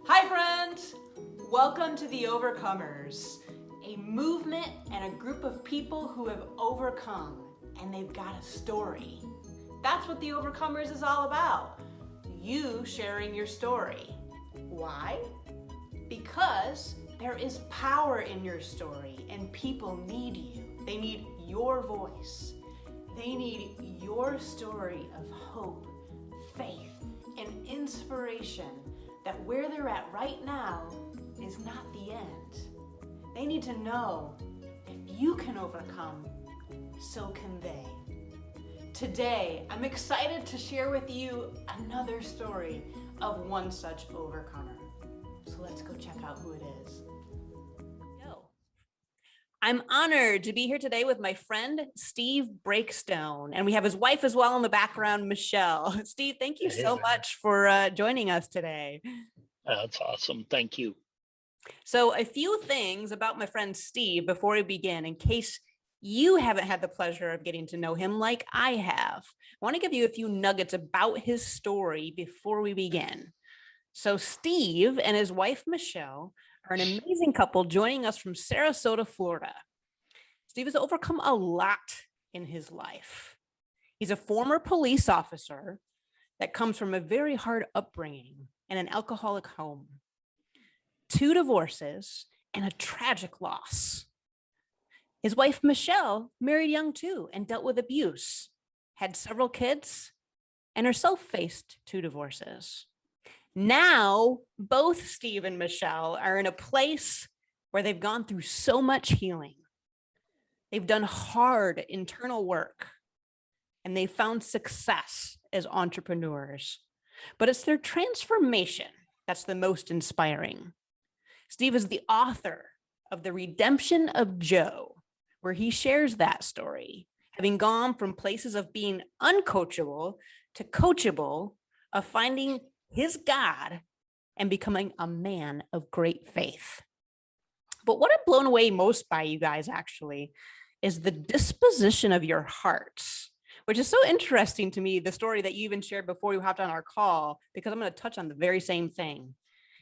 Hi friends! Welcome to the Overcomers, a movement and a group of people who have overcome and they've got a story. That's what the Overcomers is all about. You sharing your story. Why? Because there is power in your story and people need you. They need your voice. They need your story of hope, faith, and inspiration that where they're at right now is not the end. They need to know if you can overcome, so can they. Today, I'm excited to share with you another story of one such overcomer. So let's go check out who it is. I'm honored to be here today with my friend, Steve Breakstone, and we have his wife as well in the background, Michelle. Steve, thank you so much for joining us today. That's awesome. Thank you. So a few things about my friend Steve before we begin, in case you haven't had the pleasure of getting to know him like I have. I want to give you a few nuggets about his story before we begin. So Steve and his wife, Michelle, are an amazing couple joining us from Sarasota, Florida. Steve has overcome a lot in his life. He's a former police officer that comes from a very hard upbringing and an alcoholic home, 2 divorces, and a tragic loss. His wife, Michelle, married young too and dealt with abuse, had several kids, and herself faced 2 divorces. Now, both Steve and Michelle are in a place where they've gone through so much healing. They've done hard internal work, and they've found success as entrepreneurs. But it's their transformation that's the most inspiring. Steve is the author of The Redemption of Joe, where he shares that story, having gone from places of being uncoachable to coachable, of finding his God and becoming a man of great faith. But what I'm blown away most by, you guys, actually, is the disposition of your hearts, which is so interesting to me, the story that you even shared before you hopped on our call, because I'm going to touch on the very same thing.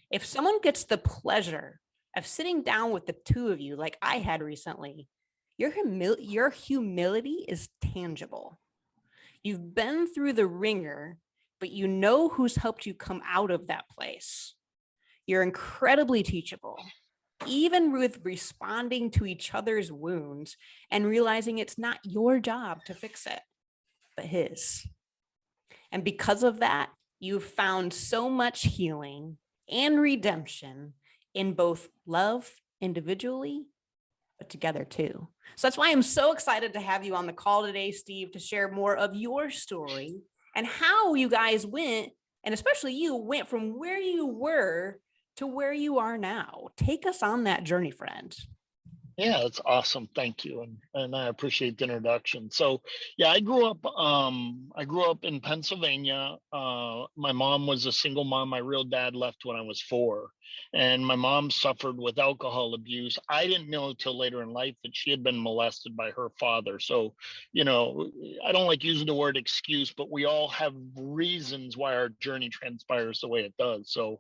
If someone gets the pleasure of sitting down with the 2 of you, like I had recently, your humility is tangible. You've been through the ringer, but you know who's helped you come out of that place. You're incredibly teachable, even with responding to each other's wounds and realizing it's not your job to fix it, but his. And because of that, you've found so much healing and redemption in both love individually, but together too. So that's why I'm so excited to have you on the call today, Steve, to share more of your story and how you guys went, and especially you went from where you were to where you are now. Take us on that journey, friend. Yeah, that's awesome. Thank you. And I appreciate the introduction. So yeah, I grew up in Pennsylvania. My mom was a single mom. My real dad left when I was 4. And my mom suffered with alcohol abuse. I didn't know till later in life that she had been molested by her father. So, I don't like using the word excuse, but we all have reasons why our journey transpires the way it does. So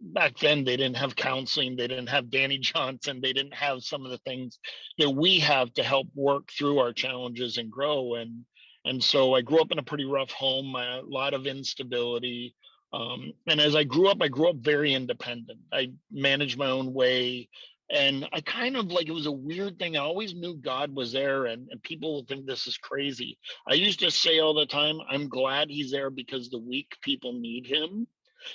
back then they didn't have counseling, they didn't have Danny Johnson, they didn't have some of the things that we have to help work through our challenges and grow. And so I grew up in a pretty rough home, a lot of instability. And as I grew up very independent. I managed my own way. And I kind of like, it was a weird thing. I always knew God was there, and people will think this is crazy. I used to say all the time, I'm glad he's there because the weak people need him.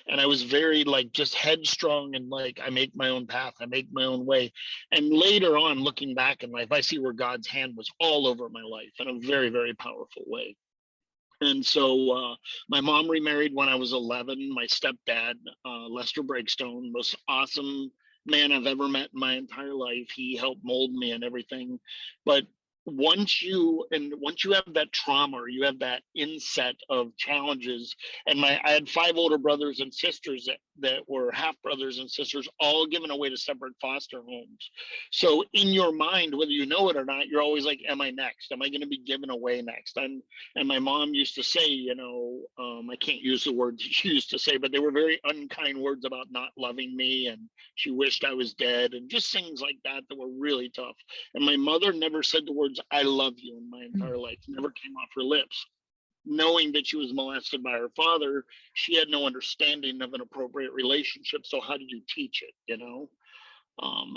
And I was very like just headstrong and like I make my own path, I make my own way. And later on, looking back in life, I see where God's hand was all over my life in a very, very powerful way. And so my mom remarried when I was 11. My stepdad, Lester Breakstone, most awesome man I've ever met in my entire life. He helped mold me and everything. But once you have that trauma, or you have that inset of challenges, and I had 5 older brothers and sisters that were half brothers and sisters, all given away to separate foster homes. So in your mind, whether you know it or not, you're always like, am I next? Am I going to be given away next? And my mom used to say, I can't use the words she used to say, but they were very unkind words about not loving me, and she wished I was dead, and just things like that that were really tough. And my mother never said the words "I love you" in my entire life. Never came off her lips. Knowing that she was molested by her father, she had no understanding of an appropriate relationship. So how do you teach it?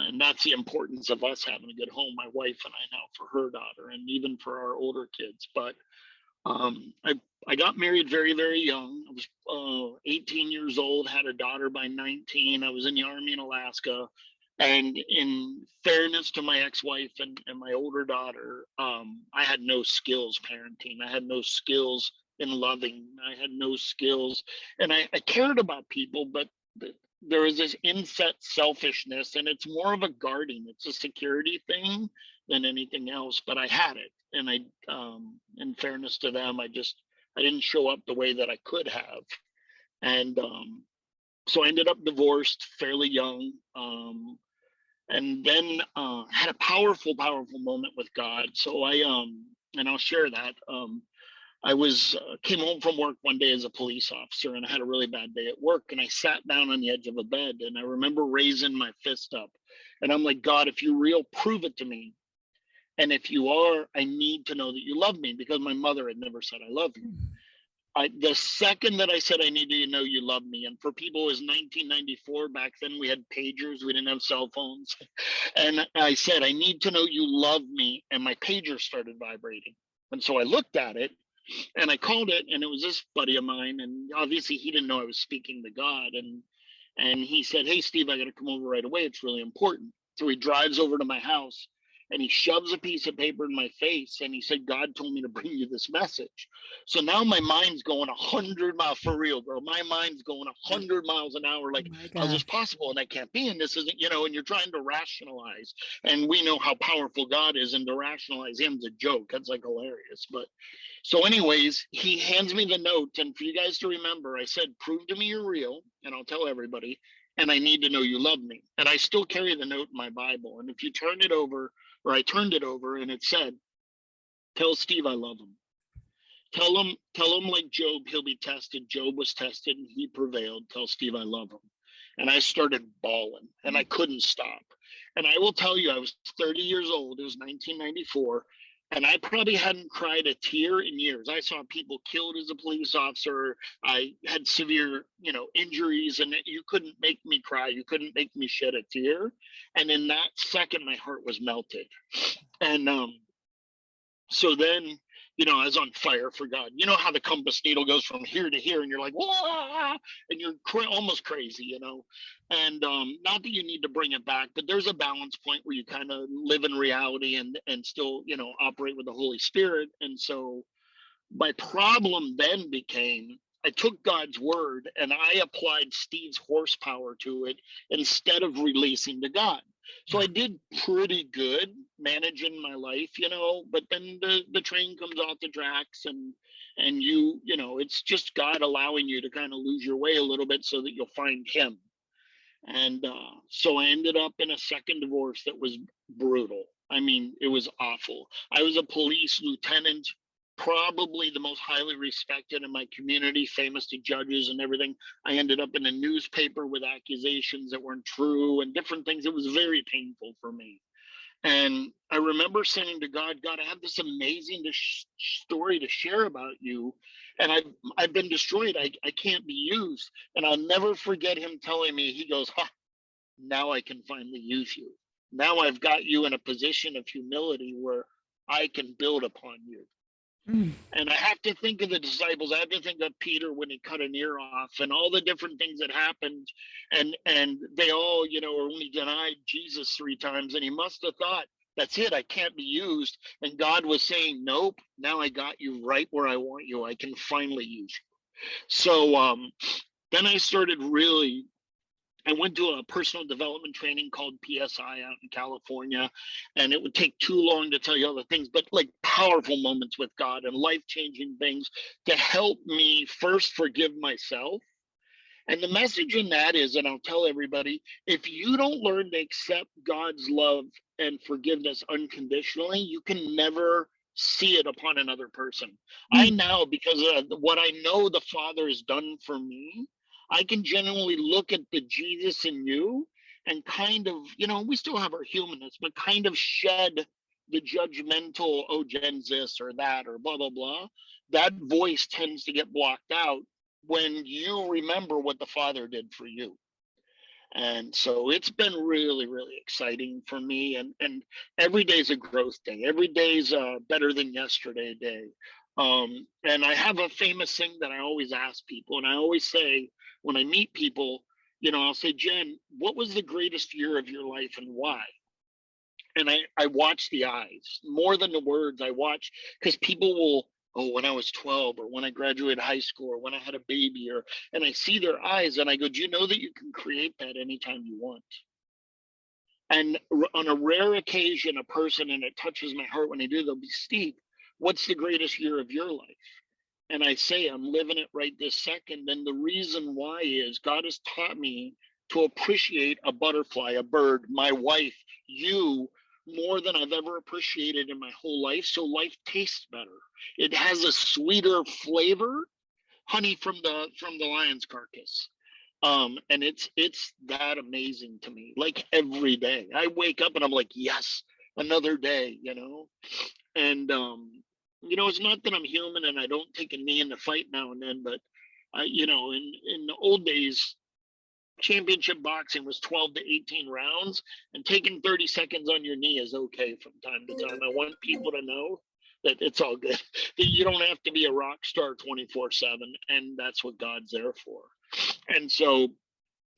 And that's the importance of us having a good home, my wife and I now, for her daughter, and even for our older kids. But I got married very, very young. I was 18 years old, had a daughter by 19. I was in the Army in Alaska. And in fairness to my ex-wife and my older daughter, I had no skills parenting. I had no skills in loving. I had no skills. And I cared about people, but there was this inset selfishness, and it's more of a guarding. It's a security thing than anything else, but I had it. And in fairness to them, I didn't show up the way that I could have. And so I ended up divorced fairly young, and then had a powerful moment with God. So and I'll share that. I came home from work one day as a police officer, and I had a really bad day at work, and I sat down on the edge of a bed, and I remember raising my fist up, and I'm like, God, if you're real, prove it to me. And if you are, I need to know that you love me, because my mother had never said I love you. The second that I said I need to know you love me, and for people, it was 1994. Back then we had pagers, we didn't have cell phones. And I said, I need to know you love me, and my pager started vibrating. And so I looked at it and I called it, and it was this buddy of mine, and obviously he didn't know I was speaking to God. And he said, hey Steve, I got to come over right away, it's really important. So he drives over to my house, and he shoves a piece of paper in my face, and he said, God told me to bring you this message. So now my mind's going 100 miles, for real, bro. My mind's going 100 miles an hour. Like, how's this possible? And that can't be. And this isn't, and you're trying to rationalize. And we know how powerful God is, and to rationalize him's a joke. That's like hilarious. But so anyways, he hands me the note. And for you guys to remember, I said, prove to me you're real, and I'll tell everybody. And I need to know you love me. And I still carry the note in my Bible. And if you turn it over, or I turned it over, and it said, tell Steve I love him. Tell him like Job, he'll be tested. Job was tested and he prevailed. Tell Steve I love him. And I started bawling, and I couldn't stop. And I will tell you, I was 30 years old. It was 1994. And I probably hadn't cried a tear in years. I saw people killed as a police officer. I had severe, injuries, and you couldn't make me cry. You couldn't make me shed a tear. And in that second, my heart was melted. And so then, I was on fire for God. You know how the compass needle goes from here to here, and you're like, whoa, and you're almost crazy, And not that you need to bring it back, but there's a balance point where you kind of live in reality and still, operate with the Holy Spirit. And so my problem then became, I took God's word and I applied Steve's horsepower to it instead of releasing to God. So I did pretty good managing my life, but then the train comes off the tracks, and it's just God allowing you to kind of lose your way a little bit so that you'll find him. And so I ended up in a second divorce that was brutal. I mean, it was awful. I was a police lieutenant, probably the most highly respected in my community, famous to judges and everything. I ended up in a newspaper with accusations that weren't true and different things. It was very painful for me. And I remember saying to God, God, I have this amazing story to share about you, and I've been destroyed. I can't be used. And I'll never forget him telling me, he goes, now I can finally use you. Now I've got you in a position of humility where I can build upon you. And I have to think of the disciples. I have to think of Peter when he cut an ear off, and all the different things that happened. And they all, only denied Jesus 3 times. And he must have thought, that's it, I can't be used. And God was saying, nope, now I got you right where I want you. I can finally use you. So then I started I went to a personal development training called PSI out in California, and it would take too long to tell you all the things, but like powerful moments with God and life-changing things to help me first forgive myself. And the message in that is, and I'll tell everybody, if you don't learn to accept God's love and forgiveness unconditionally, you can never see it upon another person. I Mm. now, because of what I know the Father has done for me, I can genuinely look at the Jesus in you and kind of, we still have our humanness, but kind of shed the judgmental, oh, Jen's this or that or blah, blah, blah. That voice tends to get blocked out when you remember what the Father did for you. And so it's been really, really exciting for me. And every day's a growth day. Every day's better than yesterday day. And I have a famous thing that I always ask people, and I always say when I meet people, I'll say, Jen, what was the greatest year of your life and why? And I watch the eyes more than the words. I watch, because people will, oh, when I was 12 or when I graduated high school or when I had a baby, or, and I see their eyes and I go, do you know that you can create that anytime you want? And on a rare occasion, a person, and it touches my heart when they do, they'll be, Steve, what's the greatest year of your life? And I say, I'm living it right this second. And the reason why is God has taught me to appreciate a butterfly, a bird, my wife, you, more than I've ever appreciated in my whole life. So life tastes better. It has a sweeter flavor, honey from the lion's carcass. And it's that amazing to me. Like every day, I wake up and I'm like, yes, another day, and it's not that I'm human and I don't take a knee in the fight now and then, but in the old days, championship boxing was 12 to 18 rounds, and taking 30 seconds on your knee is okay from time to time. I want people to know that it's all good. That you don't have to be a rock star 24/7, and that's what God's there for. And so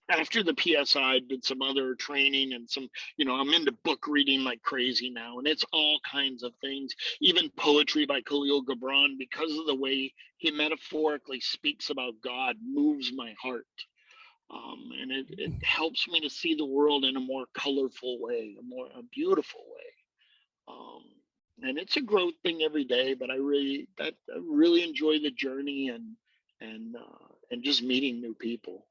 after the PSI, I did some other training and some, I'm into book reading like crazy now, and it's all kinds of things, even poetry by Khalil Gibran, because of the way he metaphorically speaks about God, moves my heart. And it helps me to see the world in a more colorful way, a beautiful way. And it's a growth thing every day, but I really enjoy the journey and just meeting new people.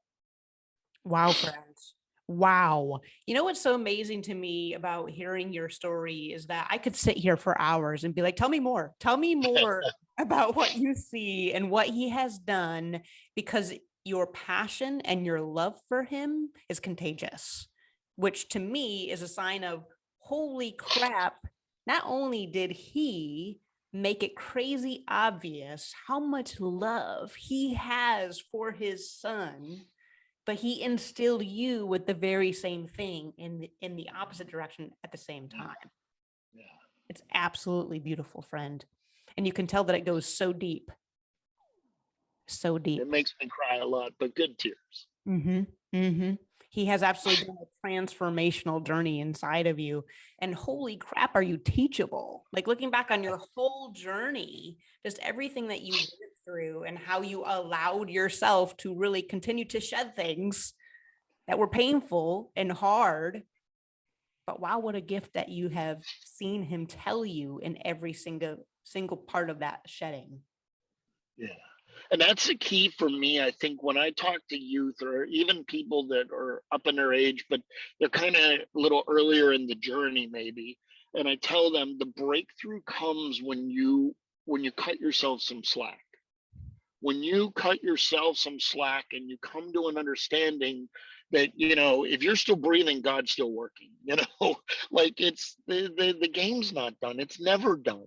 Wow, friends. Wow. You know what's so amazing to me about hearing your story is that I could sit here for hours and be like, tell me more. Tell me more about what you see and what he has done, because your passion and your love for him is contagious, which to me is a sign of holy crap. Not only did he make it crazy obvious how much love he has for his son, but he instilled you with the very same thing in the opposite direction at the same Yeah. time. Yeah. It's absolutely beautiful, friend. And you can tell that it goes so deep. So It deep. makes me cry a lot, but good tears. Mm-hmm. Mm-hmm. He has absolutely done a transformational journey inside of you. And holy crap, are you teachable? Like looking back on your whole journey, just everything that you went through and how you allowed yourself to really continue to shed things that were painful and hard. But wow, what a gift that you have seen him tell you in every single part of that shedding. Yeah. And that's the key for me. I think when I talk to youth or even people that are up in their age, but they're kind of a little earlier in the journey, maybe, and I tell them the breakthrough comes when you cut yourself some slack. When you cut yourself some slack and you come to an understanding that, if you're still breathing, God's still working, like it's the game's not done. It's never done,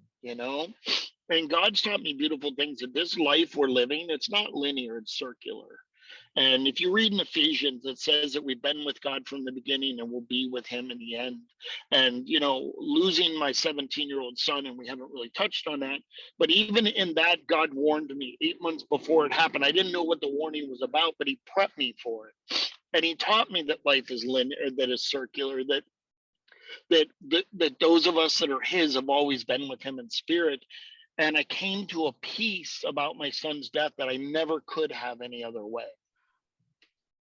and God's taught me beautiful things, that this life we're living, it's not linear, it's circular. And if you read in Ephesians, it says that we've been with God from the beginning and we'll be with him in the end. And, losing my 17-year-old son, and we haven't really touched on that, but even in that, God warned me 8 months before it happened. I didn't know what the warning was about, but he prepped me for it. And he taught me that life is linear, that is circular, that those of us that are his have always been with him in spirit. And I came to a peace about my son's death that I never could have any other way.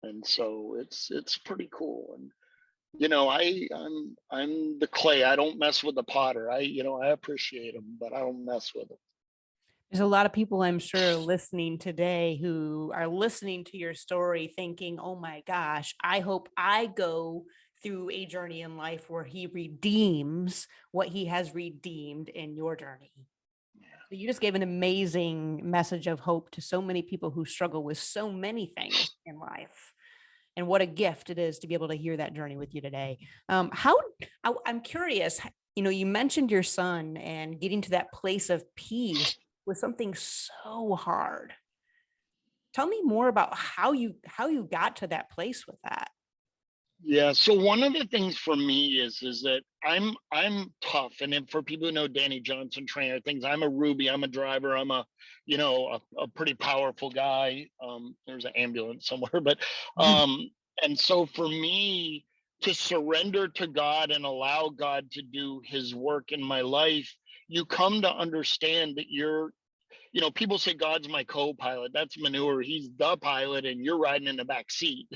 And so it's pretty cool. And I'm the clay. I don't mess with the potter. I appreciate him, but I don't mess with him. There's a lot of people, I'm sure, listening today who are listening to your story thinking, oh my gosh, I hope I go through a journey in life where he redeems what he has redeemed in your journey. So you just gave an amazing message of hope to so many people who struggle with so many things in life. And what a gift it is to be able to hear that journey with you today. I'm curious, you mentioned your son and getting to that place of peace with something so hard. Tell me more about how you got to that place with that. Yeah. So one of the things for me is that I'm tough, and then for people who know Danny Johnson trainer things, I'm a Ruby, I'm a driver, I'm a pretty powerful guy. There's an ambulance somewhere, but and so for me to surrender to God and allow God to do His work in my life, you come to understand that people say God's my co-pilot. That's manure. He's the pilot and you're riding in the back seat.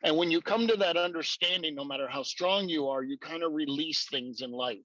And when you come to that understanding, no matter how strong you are, you kind of release things in life.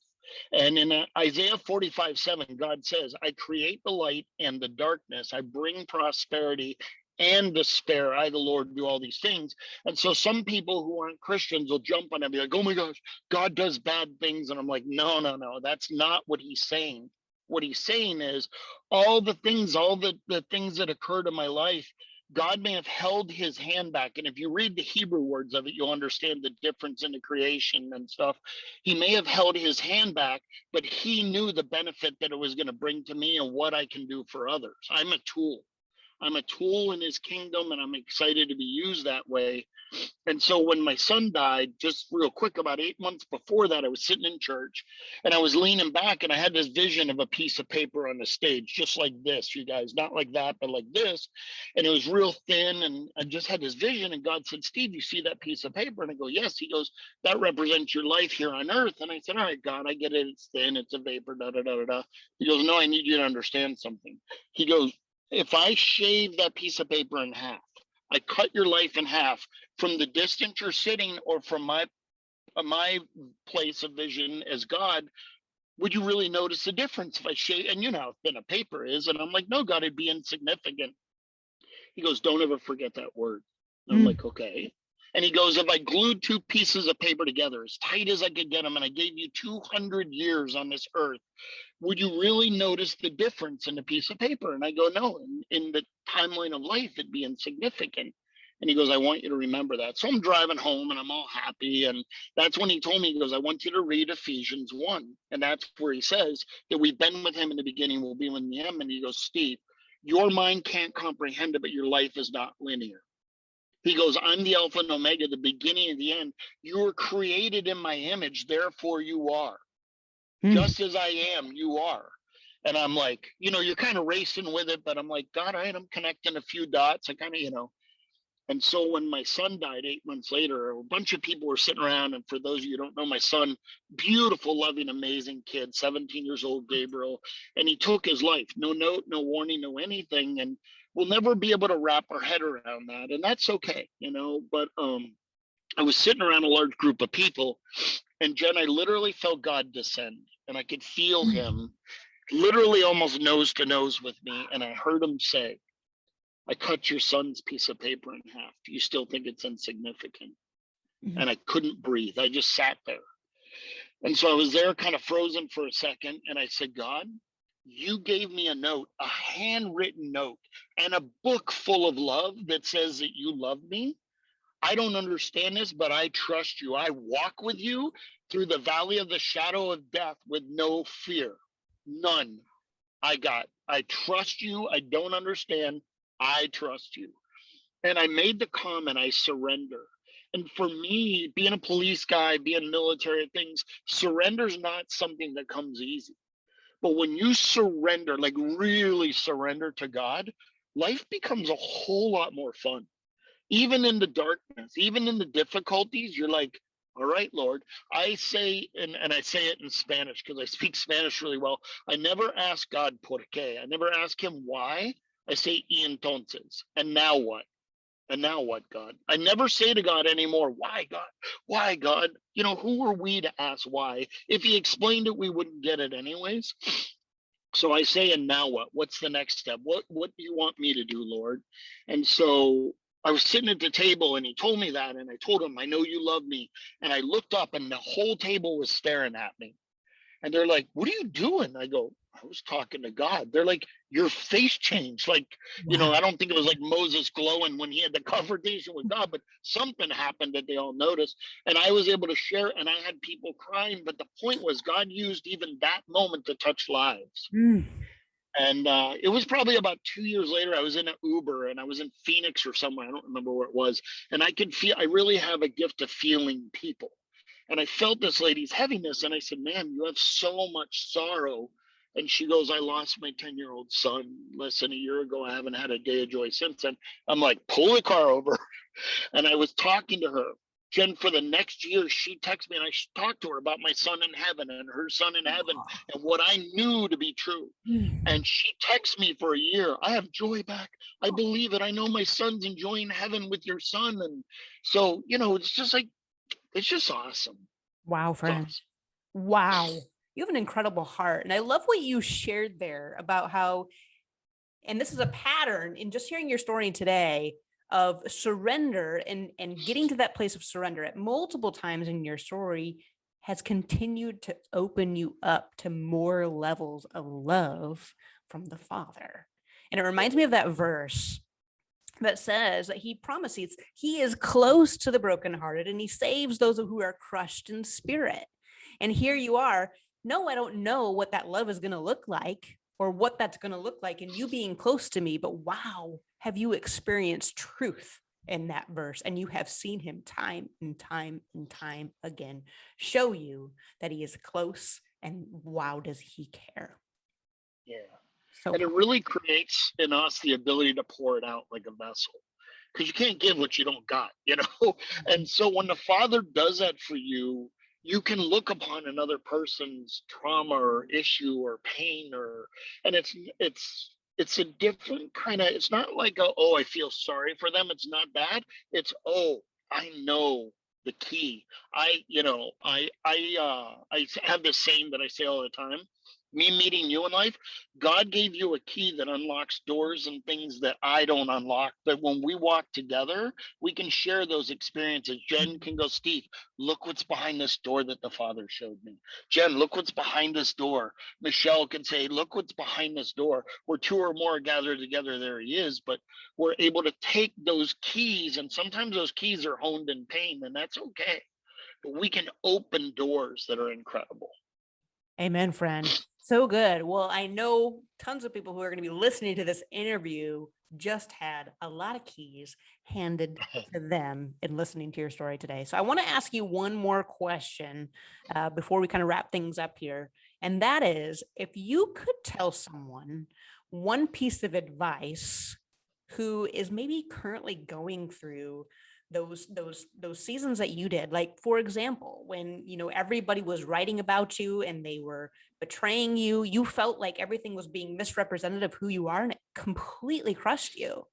And in Isaiah 45:7, God says, I create the light and the darkness. I bring prosperity and despair. I, the Lord, do all these things. And so some people who aren't Christians will jump on it and be like, oh my gosh, God does bad things. And I'm like, no, no, no, that's not what he's saying. What he's saying is all the things that occurred in my life, God may have held his hand back. And if you read the Hebrew words of it, you'll understand the difference in the creation and stuff. He may have held his hand back, but he knew the benefit that it was going to bring to me and what I can do for others. I'm a tool. I'm a tool in his kingdom, and I'm excited to be used that way. And so when my son died, just real quick, about 8 months before that, I was sitting in church and I was leaning back and I had this vision of a piece of paper on the stage, just like this, you guys, not like that, but like this. And it was real thin. And I just had this vision. And God said, Steve, you see that piece of paper? And I go, yes. He goes, that represents your life here on earth. And I said, all right, God, I get it. It's thin. It's a vapor, da, da, da, da, da. He goes, no, I need you to understand something. He goes, if I shave that piece of paper in half, I cut your life in half from the distance you're sitting or from my place of vision as God, would you really notice the difference if I shave? And you know how thin a paper is. And I'm like, no, God, it'd be insignificant. He goes, don't ever forget that word. And I'm like, okay. And he goes, if I glued two pieces of paper together as tight as I could get them, and I gave you 200 years on this earth, would you really notice the difference in a piece of paper? And I go, no, in the timeline of life, it'd be insignificant. And he goes, I want you to remember that. So I'm driving home and I'm all happy. And that's when he told me, he goes, I want you to read Ephesians 1. And that's where he says that we've been with him in the beginning, we'll be with him. And he goes, Steve, your mind can't comprehend it, but your life is not linear. He goes, I'm the Alpha and Omega, the beginning and the end. You were created in my image, therefore you are. Just as I am, you are. And I'm like, you're kind of racing with it, but I'm like, God, I'm connecting a few dots. I kind of. And so when my son died 8 months later, a bunch of people were sitting around. And for those of you who don't know, my son, beautiful, loving, amazing kid, 17 years old, Gabriel, and he took his life. No note, no warning, no anything. And we'll never be able to wrap our head around that. And that's okay, but I was sitting around a large group of people, and Jen, I literally felt God descend, and I could feel him literally almost nose to nose with me. And I heard him say, I cut your son's piece of paper in half. Do you still think it's insignificant? And I couldn't breathe. I just sat there. And so I was there kind of frozen for a second. And I said, God, you gave me a note, a handwritten note, and a book full of love that says that you love me. I don't understand this, but I trust you. I walk with you through the valley of the shadow of death with no fear. None. I trust you. I don't understand. I trust you. And I made the comment, I surrender. And for me, being a police guy, being military things, surrender's not something that comes easy. But when you surrender, like really surrender to God, life becomes a whole lot more fun. Even in the darkness, even in the difficulties, you're like, all right, Lord. I say, and I say it in Spanish because I speak Spanish really well. I never ask God por qué. I never ask him why. I say, y entonces. And now what? And now what, God? I never say to God anymore, why, God? Why, God? Who are we to ask why? If he explained it, we wouldn't get it anyways. So I say, and now what? What's the next step? What do you want me to do, Lord? And so I was sitting at the table and he told me that. And I told him, I know you love me. And I looked up and the whole table was staring at me. And they're like, what are you doing? I go, I was talking to God. They're like, your face changed. Like, Wow. I don't think it was like Moses glowing when he had the confrontation with God, but something happened that they all noticed. And I was able to share, and I had people crying. But the point was, God used even that moment to touch lives. Mm. And it was probably about 2 years later, I was in an Uber and I was in Phoenix or somewhere. I don't remember where it was. And I could feel, I really have a gift of feeling people. And I felt this lady's heaviness. And I said, ma'am, you have so much sorrow. And she goes, I lost my 10-year-old son less than a year ago. I haven't had a day of joy since then. I'm like, pull the car over. And I was talking to her. Jen, for the next year, she texted me and I talked to her about my son in heaven and her son in heaven and what I knew to be true. Mm. And she texted me for a year. I have joy back. I believe it. I know my son's enjoying heaven with your son. And so, it's just like, it's just awesome. Wow, It's friend. awesome. Wow. You have an incredible heart. And I love what you shared there about how, and this is a pattern in just hearing your story today of surrender and getting to that place of surrender at multiple times in your story has continued to open you up to more levels of love from the Father. And it reminds me of that verse that says that he promises he is close to the brokenhearted and he saves those who are crushed in spirit. And here you are. No, I don't know what that love is going to look like or what that's going to look like and you being close to me, but wow, have you experienced truth in that verse? And you have seen him time and time and time again show you that he is close, and wow, does he care? Yeah. So And it really creates in us the ability to pour it out like a vessel, because you can't give what you don't got. And so when the Father does that for you, you can look upon another person's trauma or issue or pain, and it's a different kind of, it's not like oh, I feel sorry for them. It's not that. It's, oh, I know the key. I have this saying that I say all the time. Me meeting you in life, God gave you a key that unlocks doors and things that I don't unlock. But when we walk together, we can share those experiences. Jen can go, Steve, look what's behind this door that the Father showed me. Jen, look what's behind this door. Michelle can say, look what's behind this door. Where two or more are gathered together, there he is. But we're able to take those keys, and sometimes those keys are honed in pain, and that's okay. But we can open doors that are incredible. amen, friend. So good. Well, I know tons of people who are going to be listening to this interview just had a lot of keys handed to them in listening to your story today. So I want to ask you one more question before we kind of wrap things up here. And that is, if you could tell someone one piece of advice who is maybe currently going through those seasons that you did, like for example, when everybody was writing about you and they were betraying you, you felt like everything was being misrepresented of who you are and it completely crushed you.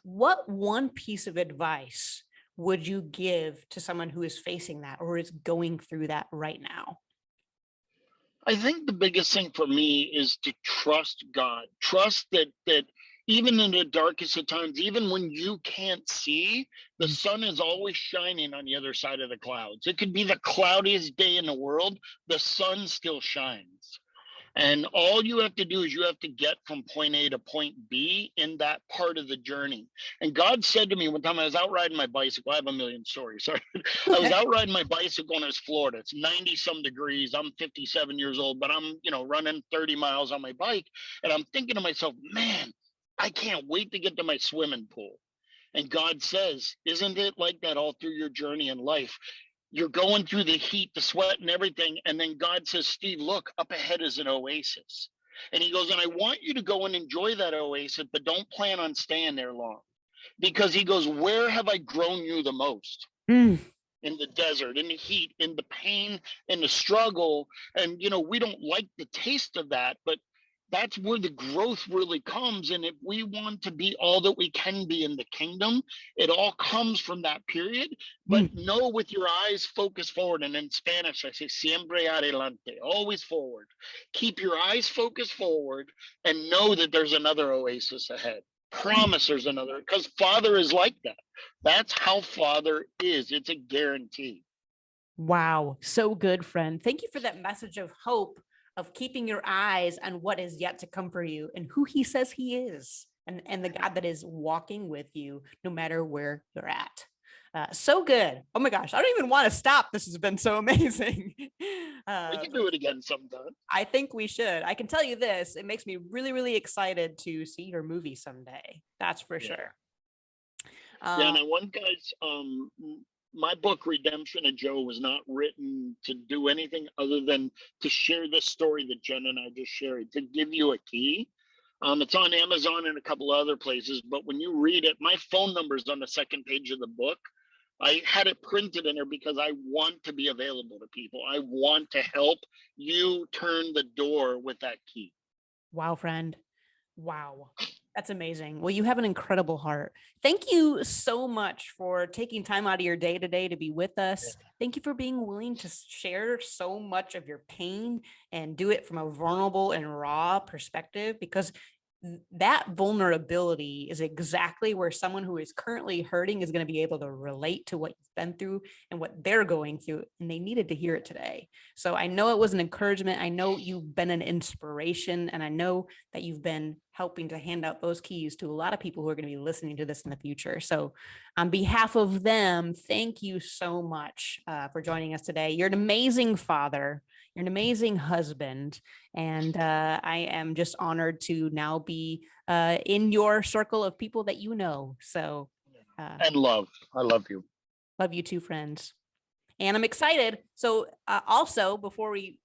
What one piece of advice would you give to someone who is facing that or is going through that right now? I think the biggest thing for me is to trust God. Trust that even in the darkest of times, even when you can't see, the sun is always shining on the other side of the clouds. It could be the cloudiest day in the world, the sun still shines. And all you have to do is you have to get from point A to point B in that part of the journey. And God said to me one time, I was out riding my bicycle. I have a million stories. Sorry. I was out riding my bicycle and it's Florida. It's 90 some degrees. I'm 57 years old, but I'm, running 30 miles on my bike. And I'm thinking to myself, man, I can't wait to get to my swimming pool. And God says, isn't it like that all through your journey in life? You're going through the heat, the sweat, and everything. And then God says, Steve, look, up ahead is an oasis. And he goes, and I want you to go and enjoy that oasis, but don't plan on staying there long. Because he goes, where have I grown you the most? Mm. In the desert, in the heat, in the pain, in the struggle. And, we don't like the taste of that, but that's where the growth really comes. And if we want to be all that we can be in the kingdom, it all comes from that period. But Mm. know with your eyes focused forward. And in Spanish, I say siempre adelante, always forward. Keep your eyes focused forward and know that there's another oasis ahead. promise there's another, because Father is like that. That's how Father is. It's a guarantee. Wow. So good, friend. Thank you for that message of hope, of keeping your eyes on what is yet to come for you and who he says he is, and the God that is walking with you no matter where you're at. So good. Oh my gosh. I don't even want to stop. This has been so amazing. We can do it again sometime. I think we should. I can tell you this, it makes me really, really excited to see your movie someday. That's for Yeah. sure. Yeah, and I want guys, my book Redemption of Joe was not written to do anything other than to share this story that Jen and I just shared, to give you a key. It's on Amazon and a couple other places, but when you read it, my phone number is on the second page of the book. I had it printed in there because I want to be available to people. I want to help you turn the door with that key. Wow, friend. Wow. That's amazing. Well, you have an incredible heart. Thank you so much for taking time out of your day today to be with us. Thank you for being willing to share so much of your pain and do it from a vulnerable and raw perspective, because that vulnerability is exactly where someone who is currently hurting is going to be able to relate to what you've been through and what they're going through. And they needed to hear it today. So I know it was an encouragement. I know you've been an inspiration, and I know that you've been helping to hand out those keys to a lot of people who are going to be listening to this in the future. So on behalf of them, thank you so much for joining us today. You're an amazing father. You're an amazing husband. And I am just honored to now be in your circle of people that you know. So And love. I love you. love you too, friends. And I'm excited. So also, before we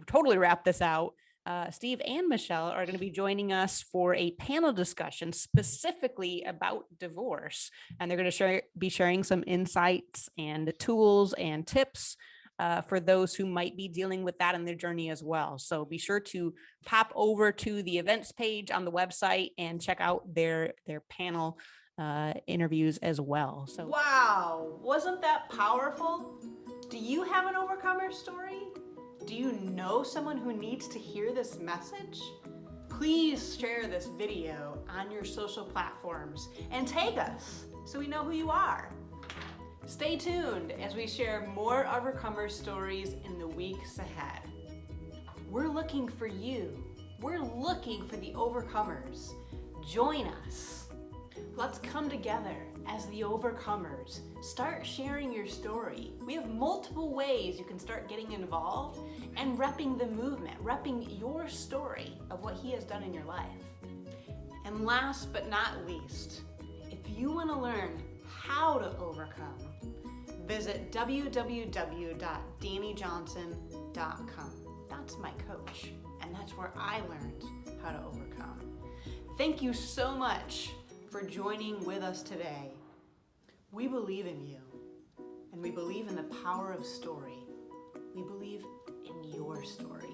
totally wrap this out, Steve and Michelle are going to be joining us for a panel discussion specifically about divorce. And they're going to be sharing some insights and tools and tips for those who might be dealing with that in their journey as well. So be sure to pop over to the events page on the website and check out their panel interviews as well. So wow, wasn't that powerful? Do you have an overcomer story? Do you know someone who needs to hear this message? Please share this video on your social platforms and tag us so we know who you are. Stay tuned as we share more overcomer stories in the weeks ahead. We're looking for you. We're looking for the overcomers. Join us. Let's come together as the overcomers. Start sharing your story. We have multiple ways you can start getting involved and repping the movement, repping your story of what he has done in your life. And last but not least, if you want to learn how to overcome, visit www.dannyjohnson.com. That's my coach, and that's where I learned how to overcome. Thank you so much for joining with us today. We believe in you, and we believe in the power of story. We believe in your story.